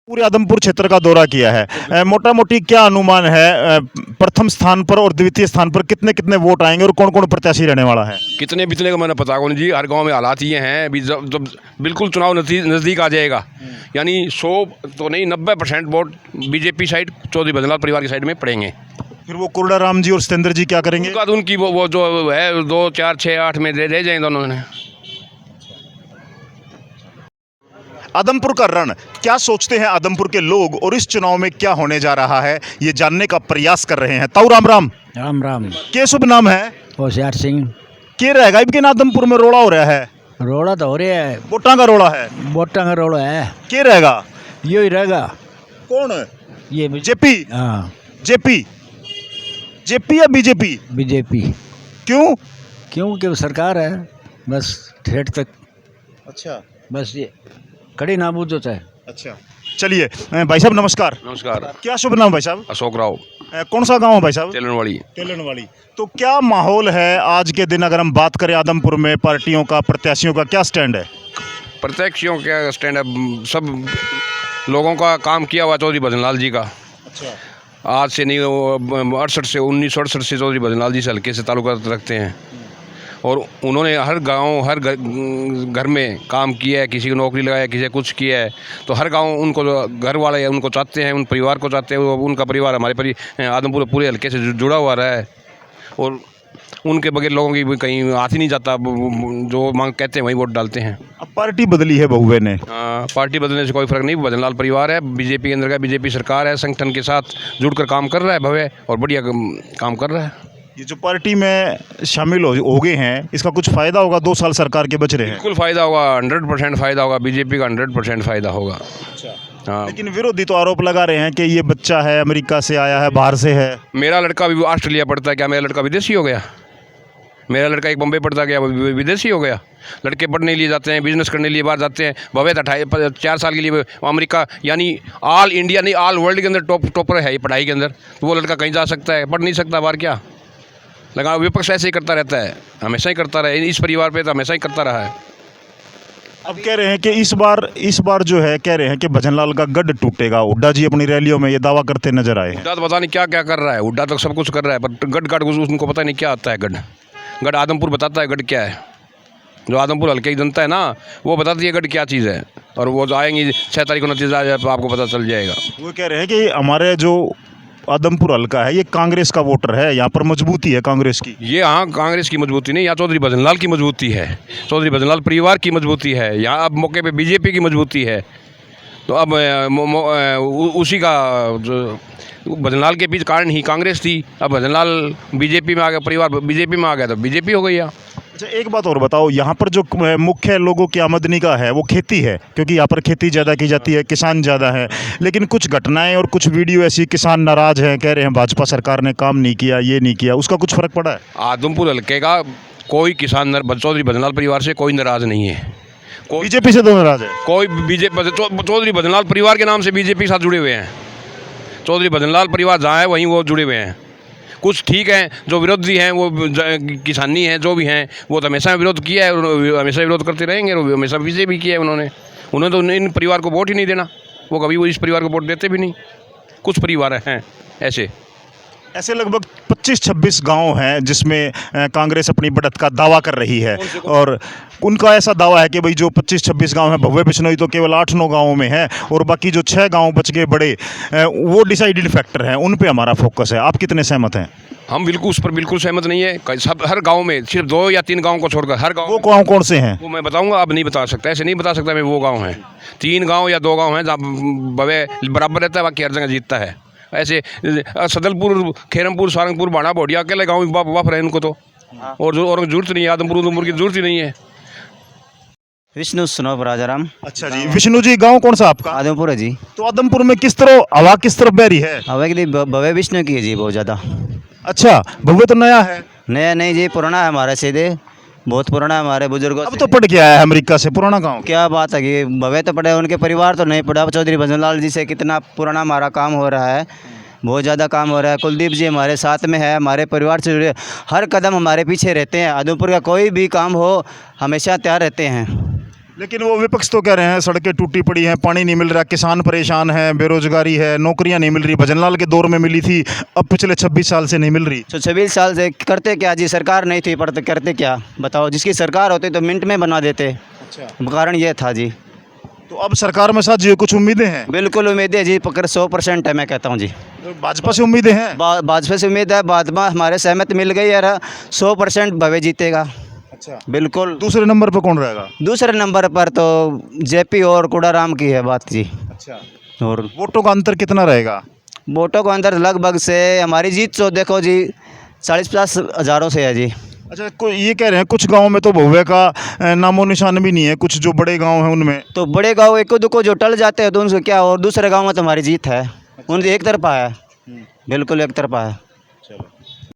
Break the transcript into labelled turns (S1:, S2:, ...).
S1: पूरे आदमपुर क्षेत्र का दौरा किया है। मोटा मोटी क्या अनुमान है, प्रथम स्थान पर और द्वितीय स्थान पर कितने कितने वोट आएंगे और कौन कौन प्रत्याशी रहने वाला है?
S2: कितने बितने का मैंने पता कौन जी। हर गांव में हालात ये हैं अभी जब बिल्कुल चुनाव नज़दीक आ जाएगा, यानी 100 तो नहीं 90% vote BJP side, Chaudhary Bhajanlal परिवार की साइड में पड़ेंगे।
S1: फिर वो कोरड़ा राम जी और सतेंद्र जी क्या करेंगे?
S2: उनका तो उनकी वो जो है 2 4 6 8 में रह जाएंगे दोनों ने।
S1: आदमपुर का रण, क्या सोचते हैं आदमपुर के लोग और इस चुनाव में क्या होने जा रहा है, ये जानने का प्रयास कर रहे हैं। ताऊ राम राम
S3: राम राम।
S1: के शुभ नाम है?
S3: होशियार सिंह।
S1: के रहेगा इनके आदमपुर में रोड़ा हो रहा है?
S3: रोड़ा तो हो रहा है,
S1: वोटा का रोड़ा है।
S3: वोटा का रोड़ा है।
S1: के रहेगा?
S3: यो ही रहेगा।
S1: कौन?
S3: ये
S1: जेपी?
S3: हाँ,
S1: जेपी? जेपी या बीजेपी?
S3: बीजेपी।
S1: क्यों?
S3: क्योंकि वो सरकार है, बस ठेठ तक,
S1: अच्छा
S3: बस ये कड़ी नाबूद होता है।
S1: अच्छा, चलिए भाई साहब नमस्कार।
S2: नमस्कार।
S1: क्या शुभ नाम भाई साहब?
S2: अशोक राव,
S1: कौन सा गांव है भाई साहब?
S2: तेलनवाड़ी।
S1: तेलनवाड़ी। तो क्या माहौल है आज के दिन, अगर हम बात करें आदमपुर में पार्टियों का, प्रत्याशियों का क्या स्टैंड है?
S2: प्रत्याशियों का स्टैंड है, सब लोगों का काम किया हुआ चौधरी भजनलाल जी का।
S1: अच्छा,
S2: आज से नहीं, 68 से 1968 से चौधरी भजनलाल जी से हल्के से ताल्लुक रखते हैं और उन्होंने हर गांव हर घर में काम किया है। किसी को नौकरी लगाया, किसी कुछ किया है, तो हर गांव उनको जो घर वाले हैं उनको चाहते हैं, उन परिवार को चाहते हैं। उनका परिवार हमारे आदमपुर पूरे हल्के से जुड़ा हुआ रहा है और उनके बगैर लोगों की भी कहीं हाथ ही नहीं जाता। जो मांग कहते हैं वही वोट डालते हैं।
S1: अब पार्टी बदली है बहुए ने।
S2: पार्टी बदलने से कोई फर्क नहीं। भजनलाल परिवार है, बीजेपी के अंदर का, बीजेपी सरकार है, संगठन के साथ जुड़कर काम कर रहा है भव्य और बढ़िया काम कर रहा है।
S1: ये जो पार्टी में शामिल हो गए हैं, इसका कुछ फायदा होगा? 2 साल सरकार के बच रहे हैं।
S2: बिल्कुल फ़ायदा होगा, 100% फ़ायदा होगा। बीजेपी का 100% फ़ायदा होगा।
S1: अच्छा।
S2: हाँ,
S1: लेकिन विरोधी तो आरोप लगा रहे हैं कि ये बच्चा है, अमेरिका से आया है, बाहर से है।
S2: मेरा लड़का भी ऑस्ट्रेलिया पढ़ता है, क्या मेरा लड़का विदेशी हो गया? मेरा लड़का एक बम्बई पढ़ता गया, विदेशी हो गया? लड़के पढ़ने के लिए जाते हैं, बिजनेस करने के लिए बाहर जाते हैं। भव्य 4 साल के लिए अमेरिका, यानी ऑल इंडिया नहीं ऑल वर्ल्ड के अंदर टॉपर है ये पढ़ाई के अंदर। तो वो लड़का कहीं जा सकता है, पढ़ नहीं सकता बाहर? क्या लगा, विपक्ष ऐसे ही करता रहता है, हमेशा ही करता रहा है। इस परिवार पे तो हमेशा ही करता रहा है।
S1: अब कह रहे हैं कि इस बार जो है, कह रहे हैं कि भजनलाल का गढ़ टूटेगा। हुड्डा जी अपनी रैलियों में ये दावा करते नजर आए हैं।
S2: हुड्डा तो पता नहीं क्या क्या कर रहा है। हुड्डा तो सब कुछ कर रहा है, पर गढ़ उनको पता नहीं क्या आता है। गढ़ आदमपुर बताता है गढ़ क्या है। जो आदमपुर हल्के की जनता है ना, वो बताती है गढ़ क्या चीज़ है। और वो आएंगी 6 तारीख को नतीजा आ जाए तो आपको पता चल जाएगा।
S1: वो कह रहे हैं कि हमारे जो आदमपुर हल्का है ये कांग्रेस का वोटर है, यहाँ पर मजबूती है कांग्रेस की।
S2: ये हाँ, कांग्रेस की मजबूती नहीं, यहाँ चौधरी भजनलाल की मजबूती है, चौधरी भजनलाल परिवार की मजबूती है। यहाँ अब मौके पे बीजेपी की मजबूती है। तो अब उसी का जो भजनलाल के पीछे कारण ही कांग्रेस थी। अब भजनलाल बीजेपी में आ गया, परिवार बीजेपी में आ गया तो बीजेपी हो गई यहाँ।
S1: अच्छा, एक बात और बताओ, यहाँ पर जो मुख्य लोगों की आमदनी का है वो खेती है, क्योंकि यहाँ पर खेती ज़्यादा की जाती है, किसान ज़्यादा है। लेकिन कुछ घटनाएं और कुछ वीडियो ऐसी, किसान नाराज हैं, कह रहे हैं भाजपा सरकार ने काम नहीं किया, ये नहीं किया। उसका कुछ फर्क पड़ा है?
S2: आदमपुर हल्के का कोई किसान चौधरी भजनलाल परिवार से कोई नाराज़ नहीं है।
S1: बीजेपी से तो नाराज है
S2: कोई बीजेपी चौधरी भजनलाल परिवार के नाम से बीजेपी के साथ जुड़े हुए हैं। चौधरी भजनलाल परिवार जहाँ है वहीं वो जुड़े हुए हैं। कुछ ठीक हैं, जो विरोधी हैं वो किसानी हैं, जो भी हैं वो तो हमेशा विरोध किया है और हमेशा विरोध करते रहेंगे और हमेशा बीजेपी किया है उन्होंने तो इन परिवार को वोट ही नहीं देना। वो कभी वो इस परिवार को वोट देते भी नहीं। कुछ परिवार हैं ऐसे
S1: लगभग 25-26 गांव हैं जिसमें कांग्रेस अपनी बढ़त का दावा कर रही है। और उनका ऐसा दावा है कि भाई जो 25-26 गांव हैं, भव्य बिश्नोई तो केवल 8-9 गाँवों में है और बाकी जो 6 गांव बच गए बड़े, वो डिसाइडेड फैक्टर हैं, उन पे हमारा फोकस है। आप कितने सहमत हैं?
S2: हम बिल्कुल उस पर बिल्कुल सहमत नहीं है। सब हर गांव में सिर्फ 2 या 3 गांव को छोड़कर हर गांव।
S1: वो गाँव कौन से हैं?
S2: वो मैं बताऊंगा, अब नहीं बता सकता, ऐसे नहीं बता सकता मैं। वो गांव हैं 3 गांव या 2 गांव हैं जहाँ भव्य बराबर रहता है, बाकी हर जगह जीतता है। ऐसे सदलपुर, खेरमपुर, सारंगपुर, बाणा, भोडिया अकेले गाँव बाप रहे उनको तो। और जरूरत नहीं है, आदमपुर की जरूरत ही नहीं है।
S4: विष्णु सुनोब राजाराम।
S1: अच्छा जी, विष्णु जी गांव कौन सा आपका?
S4: आदमपुर है जी।
S1: तो आदमपुर में किस तरह हवा किस तरफ बह रही है?
S4: हवा की भव्य विष्णु की है जी, बहुत ज़्यादा।
S1: अच्छा, भव्य तो नया है?
S4: नया नहीं जी, पुराना है हमारा, सीधे बहुत पुराना है हमारे बुजुर्गों
S1: अब
S4: से।
S1: तो पढ़ के आया है अमेरिका से, पुराना गांव।
S4: क्या बात है कि भव्य तो पड़े, उनके परिवार तो नहीं पड़ा। चौधरी भजनलाल जी से कितना पुराना हमारा काम हो रहा है, बहुत ज़्यादा काम हो रहा है। कुलदीप जी हमारे साथ में है, हमारे परिवार से जुड़े, हर कदम हमारे पीछे रहते हैं। आदमपुर का कोई भी काम हो हमेशा तैयार रहते हैं।
S1: लेकिन वो विपक्ष तो कह रहे हैं सड़कें टूटी पड़ी हैं, पानी नहीं मिल रहा, किसान परेशान है, बेरोजगारी है, नौकरियां नहीं मिल रही। भजनलाल के दौर में मिली थी, अब पिछले 26 साल से नहीं मिल रही।
S4: तो 26 साल से करते क्या जी, सरकार नहीं थी पर तो करते क्या बताओ, जिसकी सरकार होती तो मिनट में बना देते।
S1: अच्छा,
S4: कारण ये था जी।
S1: तो अब सरकार में साथ जी कुछ उम्मीदें हैं?
S4: बिल्कुल उम्मीदें जी, पकड़ 100% है, मैं कहता हूँ जी।
S1: तो भाजपा से उम्मीदें हैं?
S4: भाजपा से उम्मीद है, भाजपा हमारे सहमत मिल गई है, 100% भवे जीतेगा।
S1: अच्छा,
S4: बिल्कुल।
S1: दूसरे नंबर पर कौन रहेगा?
S4: दूसरे नंबर पर तो जेपी और कुड़ाराम की है बात जी।
S1: अच्छा,
S4: और
S1: वोटों का अंतर कितना रहेगा?
S4: वोटों को अंदर लगभग से हमारी जीत तो देखो जी 40-50 हज़ारों से है जी।
S1: अच्छा, ये कह रहे हैं कुछ गांव में तो भव्य का नामो निशान भी नहीं है, कुछ जो बड़े गांव हैं उनमें।
S4: तो बड़े गांव एक दो को जो टल जाते हैं तो उनसे क्या, और दूसरे गांव में तो हमारी जीत है। उनकी एक तरफा है, बिल्कुल एक तरफा है।